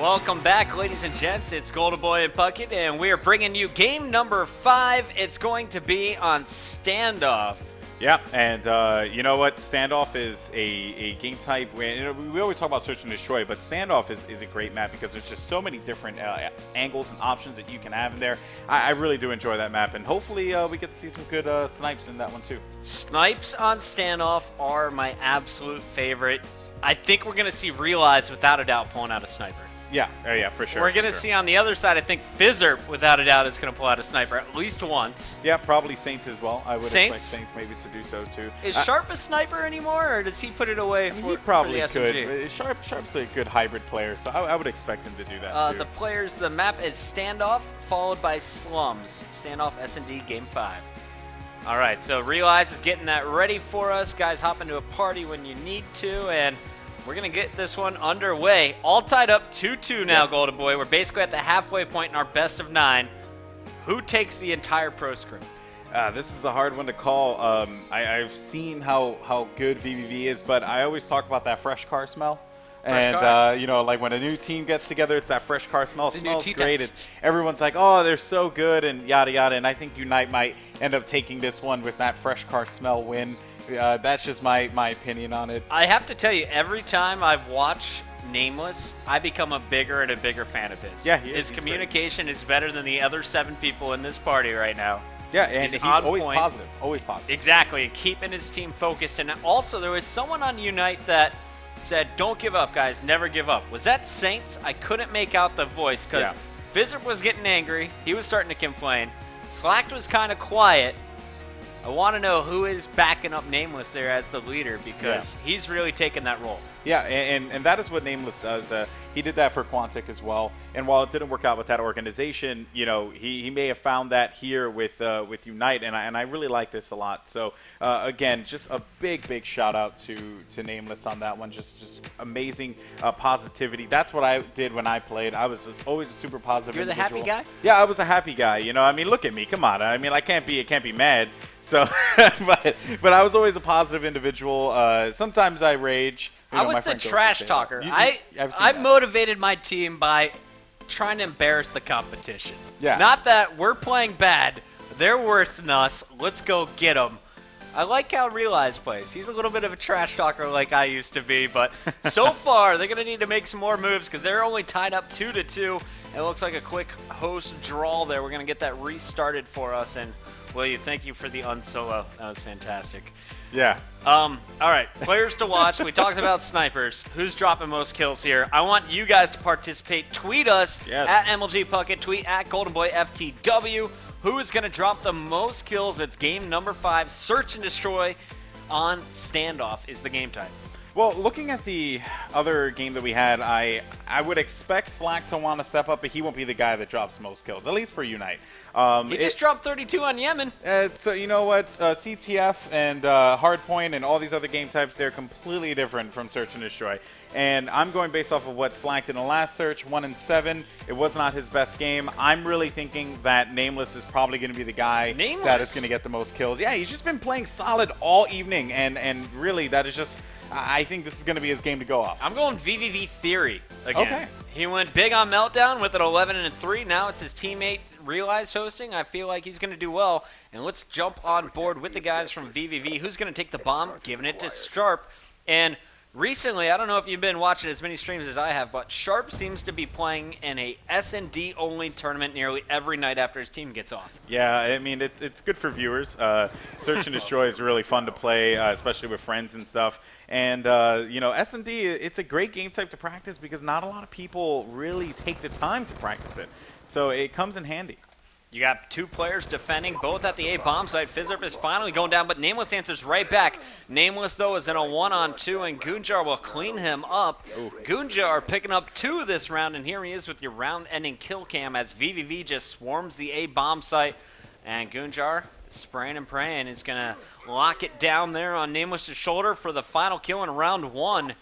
Welcome back, ladies and gents. It's Goldenboy and Puckett, and we are bringing you game number 5. It's going to be on Standoff. Yeah, and you know what? Standoff is a game type where we always talk about Search and Destroy, but Standoff is a great map because there's just so many different angles and options that you can have in there. I really do enjoy that map, and hopefully we get to see some good snipes in that one too. Snipes on Standoff are my absolute favorite. I think we're going to see Realize without a doubt pulling out a sniper. Yeah, yeah, for sure. We're going to see on the other side, I think Fizzerp, without a doubt, is going to pull out a sniper at least once. Yeah, probably Saints as well. I would Saints? expect Saints maybe to do so too. Is Sharp a sniper anymore, or does he put it away He probably for the SMG? could. Sharp's a good hybrid player, so I would expect him to do that too. The map is Standoff, followed by Slums. Standoff S&D Game 5. All right, so Realize is getting that ready for us. Guys, hop into a party when you need to, and we're going to get this one underway. All tied up 2-2 now, Goldenboy. We're basically at the halfway point in our best of 9. Who takes the entire pro scrim? This is a hard one to call. I've seen how good VVV is, but I always talk about that fresh car smell. You know, like when a new team gets together, it's that fresh car smell. It smells great. Everyone's like, oh, they're so good, and yada yada. And I think Unite might end up taking this one with that fresh car smell win. That's just my opinion on it. I have to tell you, every time I've watched Nameless, I become a bigger and a bigger fan of his. Yeah, his communication is better than the other 7 people in this party right now. Yeah, and he's always positive. Always positive. Exactly, keeping his team focused. And also, there was someone on Unite that said, don't give up, guys, never give up. Was that Saints? I couldn't make out the voice because Fizzerp was getting angry. He was starting to complain. Slacked was kind of quiet. I want to know who is backing up Nameless there as the leader because he's really taking that role. Yeah, and that is what Nameless does. He did that for Quantic as well. And while it didn't work out with that organization, you know, he may have found that here with Unite, and I really like this a lot. So again, just a big shout out to Nameless on that one. Just amazing positivity. That's what I did when I played. I was just always a super positive. You're individual. the happy guy? Yeah, I was a happy guy. You know, I mean, look at me. Come on. I mean, I can't be mad. So, but I was always a positive individual. Sometimes I rage. I was the trash talker. I motivated my team by trying to embarrass the competition. Yeah. Not that we're playing bad. They're worse than us. Let's go get them. I like how Realize plays. He's a little bit of a trash talker like I used to be, but so far they're going to need to make some more moves because they're only tied up 2-2. It looks like a quick host draw there. We're going to get that restarted for us, and Willie, thank you for the unsolo. That was fantastic. Yeah. All right, players to watch. We talked about snipers. Who's dropping most kills here? I want you guys to participate. Tweet us at MLG Puckett. Tweet at GoldenboyFTW. Who is going to drop the most kills? It's game number 5. Search and Destroy on Standoff is the game type. Well, looking at the other game that we had, I would expect Slack to want to step up, but he won't be the guy that drops most kills, at least for Unite. He just dropped 32 on Yemen. So you know what? CTF and Hardpoint and all these other game types, they're completely different from Search and Destroy. And I'm going based off of what Slack did in the last search, 1-7. It was not his best game. I'm really thinking that Nameless is probably going to be the guy that is going to get the most kills. Yeah, he's just been playing solid all evening, and really that is just... I think this is going to be his game to go off. I'm going VVV Theory again. Okay. He went big on Meltdown with an 11-3. Now it's his teammate Realize hosting. I feel like he's going to do well. And let's jump on board with the guys from VVV. Who's going to take the bomb? Giving it to Sharp. And recently, I don't know if you've been watching as many streams as I have, but Sharp seems to be playing in a S&D only tournament nearly every night after his team gets off. Yeah, I mean, it's good for viewers. Search and Destroy is really fun to play, especially with friends and stuff. And, you know, S&D, it's a great game type to practice because not a lot of people really take the time to practice it. So it comes in handy. You got 2 players defending, both at the A bomb site. Fizzerp is finally going down, but Nameless answers right back. Nameless, though, is in a 1-on-2, and Gunjar will clean him up. Gunjar picking up 2 this round, and here he is with your round-ending kill cam as VVV just swarms the A bomb site. And Gunjar, spraying and praying, is going to lock it down there on Nameless's shoulder for the final kill in round 1.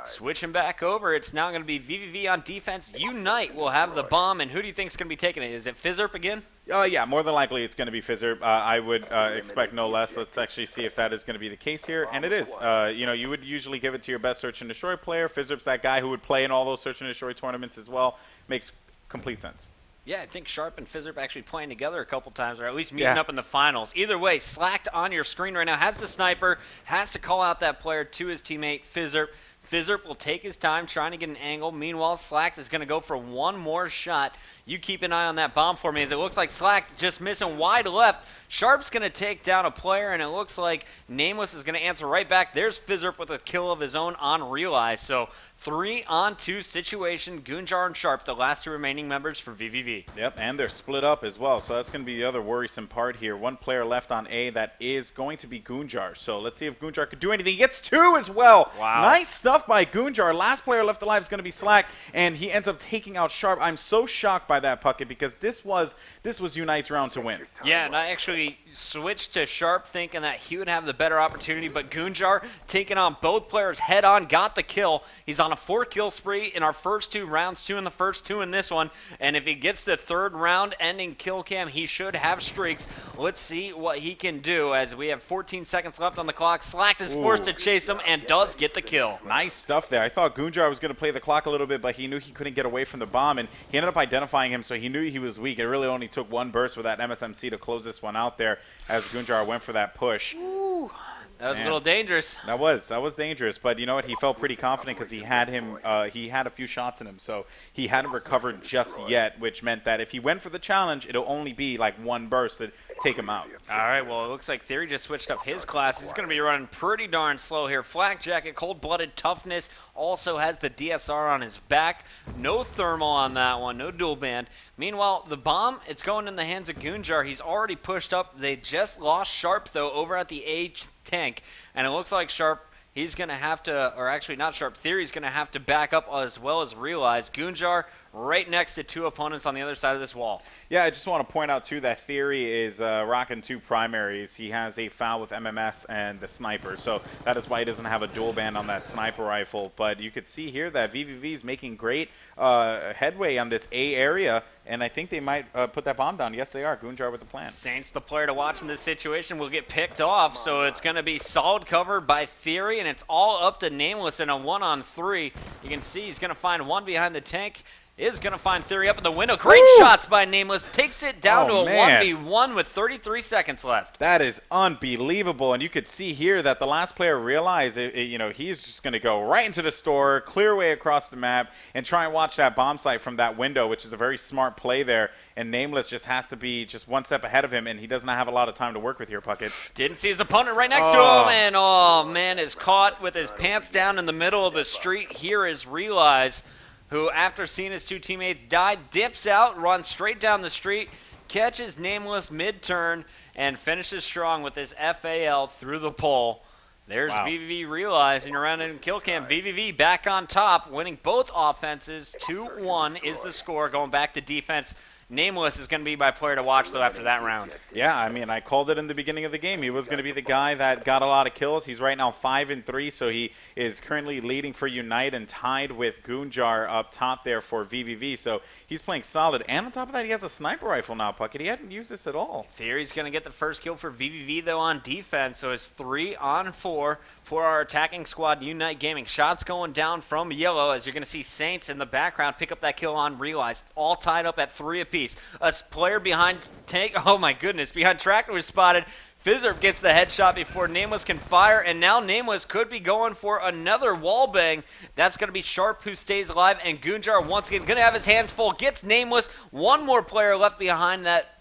Switching back over, it's now going to be VVV on defense. Unite will have the bomb, and who do you think is going to be taking it? Is it Fizzerp again? Yeah, more than likely it's going to be Fizzerp. I would expect no less. Let's actually see if that is going to be the case here, and it is. You know, you would usually give it to your best search and destroy player. Fizzerp's that guy who would play in all those search and destroy tournaments as well. Makes complete sense. Yeah, I think Sharp and Fizzerp actually playing together a couple times, or at least meeting up in the finals. Either way, Slacked on your screen right now has the sniper, has to call out that player to his teammate, Fizzerp. Fizzerp will take his time trying to get an angle. Meanwhile, Slacked is going to go for one more shot. You keep an eye on that bomb for me, as it looks like Slacked just missing wide left. Sharp's going to take down a player, and it looks like Nameless is going to answer right back. There's Fizzerp with a kill of his own on Realize. So 3-on-2 situation. Gunjar and Sharp, the last two remaining members for VVV. Yep, and they're split up as well, so that's going to be the other worrisome part here. One player left on A, that is going to be Gunjar. So let's see if Gunjar could do anything. He gets two as well. Wow. Nice stuff by Gunjar. Last player left alive is going to be Slack, and he ends up taking out Sharp. I'm so shocked by that, Puckett, because this was Unite's round to win. Yeah, and I actually switched to Sharp thinking that he would have the better opportunity, but Gunjar taking on both players head on, got the kill. He's on a 4-kill spree in our first two rounds, 2 in the first, 2 in this one, and if he gets the third round ending kill cam, he should have streaks. Let's see what he can do, as we have 14 seconds left on the clock. Slack is forced to chase him and does get the kill. Nice stuff there. I thought Gunjar was going to play the clock a little bit, but he knew he couldn't get away from the bomb, and he ended up identifying him, so he knew he was weak. It really only took one burst with that MSMC to close this one out there, as Gunjar went for that push. Ooh. That was a little dangerous. That was dangerous, but you know what? He felt pretty confident because he had him. He had a few shots in him, so he hadn't recovered just yet, which meant that if he went for the challenge, it'll only be like one burst to take him out. All right, well, it looks like Theory just switched up his class. He's going to be running pretty darn slow here. Flak Jacket, Cold-Blooded Toughness, also has the DSR on his back. No thermal on that one, no dual band. Meanwhile, the bomb, it's going in the hands of Gunjar. He's already pushed up. They just lost Sharp, though, over at the A tank, and it looks like Sharp, he's going to have to, or actually not Sharp, Theory's going to have to back up as well as Realize. Gunjar right next to two opponents on the other side of this wall. Yeah, I just want to point out, too, that Theory is rocking two primaries. He has a foul with MMS and the sniper, so that is why he doesn't have a dual band on that sniper rifle. But you could see here that VVV is making great headway on this A area, and I think they might put that bomb down. Yes, they are. Gunjar with the plan. Saints, the player to watch in this situation, will get picked off, so it's going to be solid cover by Theory, and it's all up to Nameless in a 1-on-3. You can see he's going to find one behind the tank. Is going to find Theory up in the window. Great shots by Nameless. Takes it down to a 1v1 with 33 seconds left. That is unbelievable. And you could see here that the last player realized, you know, he's just going to go right into the store, clear way across the map, and try and watch that bomb site from that window, which is a very smart play there. And Nameless just has to be just one step ahead of him, and he does not have a lot of time to work with here, Puckett. Didn't see his opponent right next to him, and oh man, is caught with his pants down in the middle of the street. Here is Realize, who, after seeing his two teammates die, dips out, runs straight down the street, catches Nameless mid-turn, and finishes strong with his FAL through the pole. There's VVV Realize, and you're around in kill cam. VVV back on top, winning both offenses. 2-1 is the score, going back to defense. Nameless is going to be my player to watch, though, after that round. Yeah, I mean, I called it in the beginning of the game. He was going to be the guy that got a lot of kills. He's right now 5-3, so he is currently leading for Unite and tied with Gunjar up top there for VVV. So he's playing solid. And on top of that, he has a sniper rifle now, Puckett. He hadn't used this at all. Theory's going to get the first kill for VVV, though, on defense. So it's 3-on-4 for our attacking squad, Unite Gaming. Shots going down from Yellow, as you're going to see Saints in the background pick up that kill on Realize. All tied up at 3 apiece. A player behind tank, oh my goodness, behind Tractor was spotted. Fizzerp gets the headshot before Nameless can fire, and now Nameless could be going for another wall bang. That's going to be Sharp, who stays alive, and Gunjar once again going to have his hands full. Gets Nameless. One more player left behind that.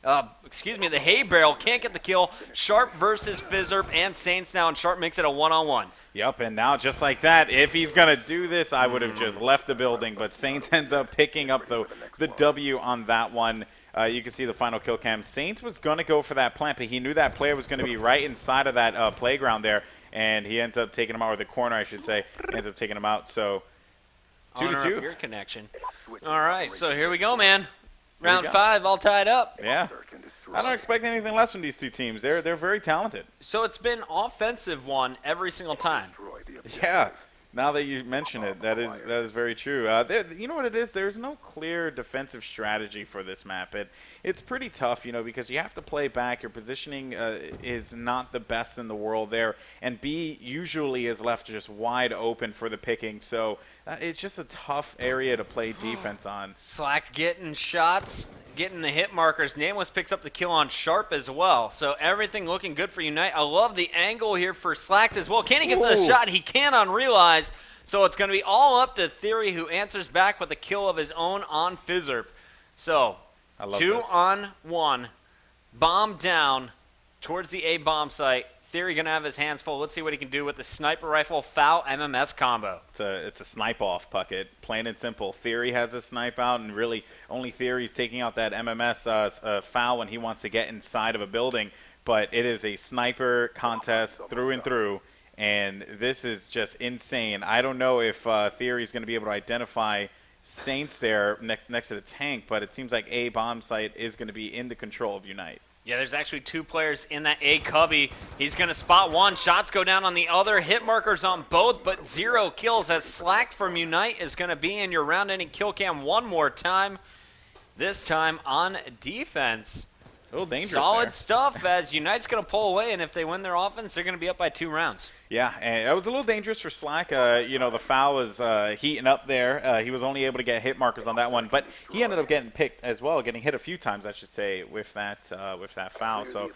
The hay barrel can't get the kill. Sharp versus Fizzerp and Saints now, and Sharp makes it a 1-on-1. Yep, and now just like that, if he's going to do this, I would have just left the building. But Saints ends up picking up the W on that one. You can see the final kill cam. Saints was going to go for that plant, but he knew that player was going to be right inside of that playground there, and he ends up taking him out, or the corner, I should say. He ends up taking him out, so 2-2. Your connection. All right, so here we go, man. Round 5, all tied up. Yeah. I don't expect anything less from these two teams. They're very talented. So it's been offensive one every single time. Yeah. Now that you mention it, that is very true. You know what it is? There's no clear defensive strategy for this map. It's pretty tough, you know, because you have to play back. Your positioning is not the best in the world there, and B usually is left just wide open for the picking. So it's just a tough area to play defense on. Slack getting shots, getting the hit markers. Nameless picks up the kill on Sharp as well. So everything looking good for Unite. I love the angle here for Slack as well. Can he get the shot? He can on Realize. So it's going to be all up to Theory, who answers back with a kill of his own on Fizzerp. So 2-on-1. Bomb down towards the A bomb site. Theory going to have his hands full. Let's see what he can do with the sniper rifle foul MMS combo. It's a snipe off, Puckett. Plain and simple. Theory has a snipe out, and really only Theory's taking out that MMS foul when he wants to get inside of a building. But it is a sniper contest through and through, and this is just insane. I don't know if Theory's going to be able to identify Saints there next to the tank, but it seems like A bomb site is going to be in the control of Unite. Yeah, there's actually 2 players in that A cubby. He's going to spot one. Shots go down on the other. Hit markers on both, but 0 kills as Slack from Unite is going to be in your round-ending kill cam one more time. This time on defense. A little dangerous Solid there. stuff as Unite's going to pull away, and if they win their offense, they're going to be up by 2 rounds. Yeah, and that was a little dangerous for Slack. You know, the foul was heating up there. He was only able to get hit markers on that one, but he ended up getting picked as well, getting hit a few times, I should say, with that foul. So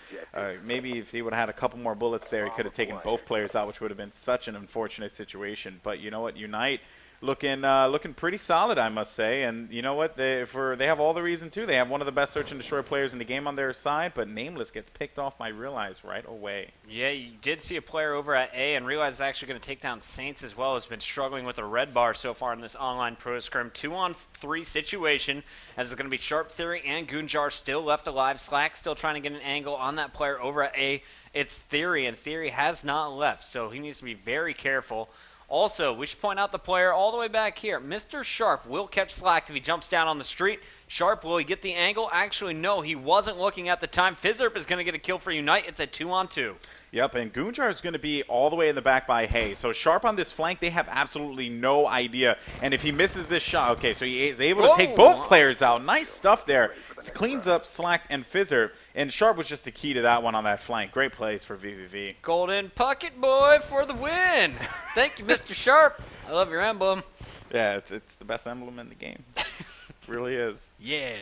maybe if he would have had a couple more bullets there, he could have taken both players out, which would have been such an unfortunate situation. But you know what, Unite looking pretty solid, I must say. And you know what, they have all the reason to. They have one of the best search and destroy players in the game on their side, but Nameless gets picked off by Realize right away. Yeah, you did see a player over at A, and Realize is actually going to take down Saints as well. Has been struggling with a red bar so far in this online pro scrim. 2-on-3 situation, as it's going to be Sharp, Theory, and Gunjar still left alive. Slack still trying to get an angle on that player over at A. It's Theory, and Theory has not left, so he needs to be very careful. Also, we should point out the player all the way back here. Mr. Sharp will catch Slack if he jumps down on the street. Sharp, will he get the angle? Actually, no, he wasn't looking at the time. Fizzerp is going to get a kill for Unite. It's a 2-on-2. Yep, and Gunjar is going to be all the way in the back by Hay. So Sharp on this flank, they have absolutely no idea. And if he misses this shot, okay, so he is able to take both players out. Nice stuff there. Cleans up Slack and Fizzerp. And Sharp was just the key to that one on that flank. Great plays for VVV. Golden Puckett Boy for the win. Thank you, Mr. Sharp. I love your emblem. Yeah, it's the best emblem in the game. Really is. Yeah.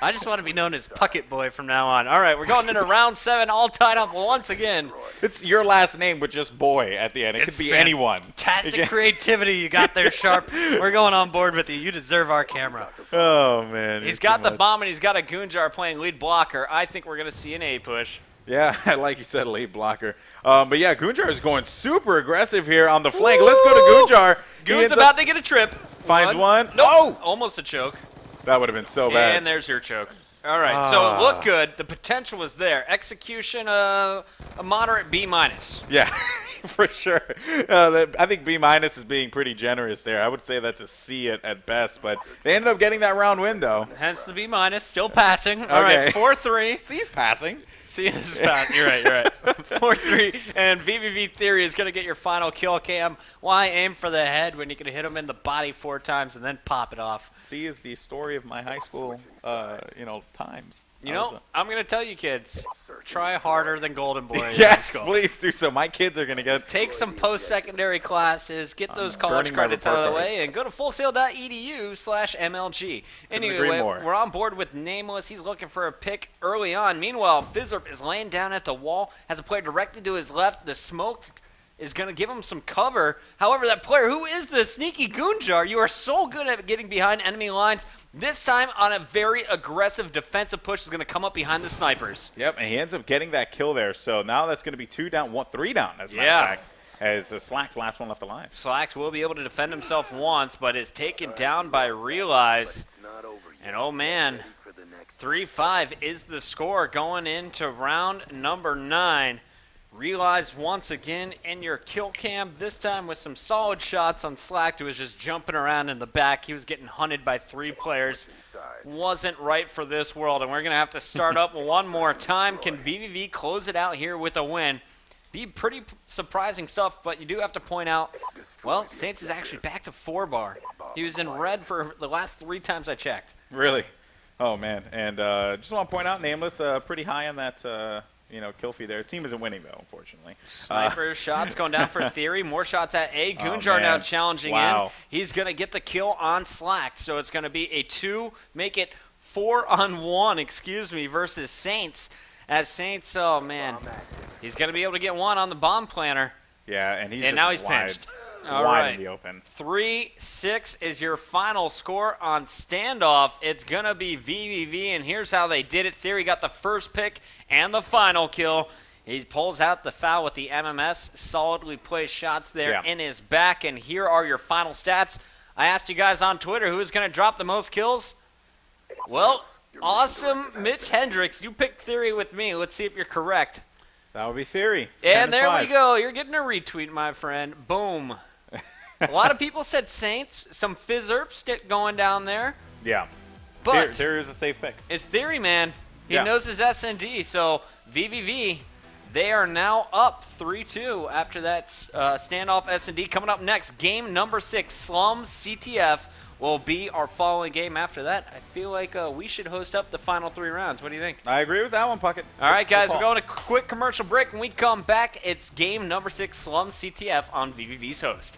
I just want to be known as Puckett Boy from now on. All right, we're going into round 7, all tied up once again. It's your last name, but just Boy at the end. It could be anyone. Fantastic creativity you got there, Sharp. We're going on board with you. You deserve our camera. Oh, man. He's got the bomb, and he's got a Gunjar playing lead blocker. I think we're going to see an A push. Yeah, like you said, late blocker. But yeah, Gunjar is going super aggressive here on the flank. Let's go to Gunjar. Goon's about to get a trip. Finds one. Nope. Oh! Almost a choke. That would have been so bad. And there's your choke. All right, so it looked good. The potential was there. Execution, a moderate B-. Yeah, for sure. I think B- is being pretty generous there. I would say that's a C at best, but they ended up getting that round win, though. Hence the B-, still passing. All right, 4-3. C's passing. C is passing. You're right. 4-3, and VVV Theory is going to get your final kill cam. Why aim for the head when you can hit him in the body 4 times and then pop it off? C is the story of my high school, times. You know, I'm going to tell you kids, try harder than Goldenboy. Yes, please do so. My kids are going to get... Take some post-secondary classes, get those college credits out of the way, and go to fullsail.edu/MLG. Anyway, we're on board with Nameless. He's looking for a pick early on. Meanwhile, Fizzerp is laying down at the wall, has a player directly to his left. The smoke is going to give him some cover. However, that player, who is the sneaky Gunjar? You are so good at getting behind enemy lines. This time on a very aggressive defensive push is going to come up behind the snipers. Yep, and he ends up getting that kill there. So now that's going to be 2 down, 3 down, as a matter of fact, as Slack's last one left alive. Slack will be able to defend himself once, but is taken down by Realize. And oh man, 3-5 is the score going into round number 9. Realize once again in your kill cam, this time with some solid shots on Slack, who was just jumping around in the back. He was getting hunted by 3 players. Wasn't right for this world, and we're going to have to start up one more time. Can VVV close it out here with a win? be pretty surprising stuff, but you do have to point out, well, Saints is actually back to 4-bar. He was in red for the last 3 times I checked. Really? Oh, man. And just want to point out, Nameless pretty high on that, kill feed there. His team isn't winning, though, unfortunately. Sniper shots going down for Theory. More shots at A. Goonjar now challenging in. He's going to get the kill on Slack, so it's going to be a 2, make it 4-on-1, versus Saints. As Saints, oh, man, he's going to be able to get 1 on the bomb planter. Yeah, and now he's pinched. All wide right. in the open. 3-6 is your final score on standoff. It's going to be VVV, and here's how they did it. Theory got the first pick and the final kill. He pulls out the foul with the MMS, solidly placed shots there in his back, and here are your final stats. I asked you guys on Twitter who was going to drop the most kills. Well, awesome Mitch Hendricks. You picked Theory with me. Let's see if you're correct. That would be Theory. And there we go. You're getting a retweet, my friend. Boom. A lot of people said Saints. Some Fizzerps get going down there. Yeah. But Theory is a safe pick. It's Theory, man. He knows his S&D. So VVV, they are now up 3-2 after that standoff S&D. Coming up next, game number 6, Slums CTF will be our following game after that. I feel like we should host up the final 3 rounds. What do you think? I agree with that one, Puckett. All right, guys, we're going to a quick commercial break. When we come back, it's game number 6, Slums CTF on VVV's host.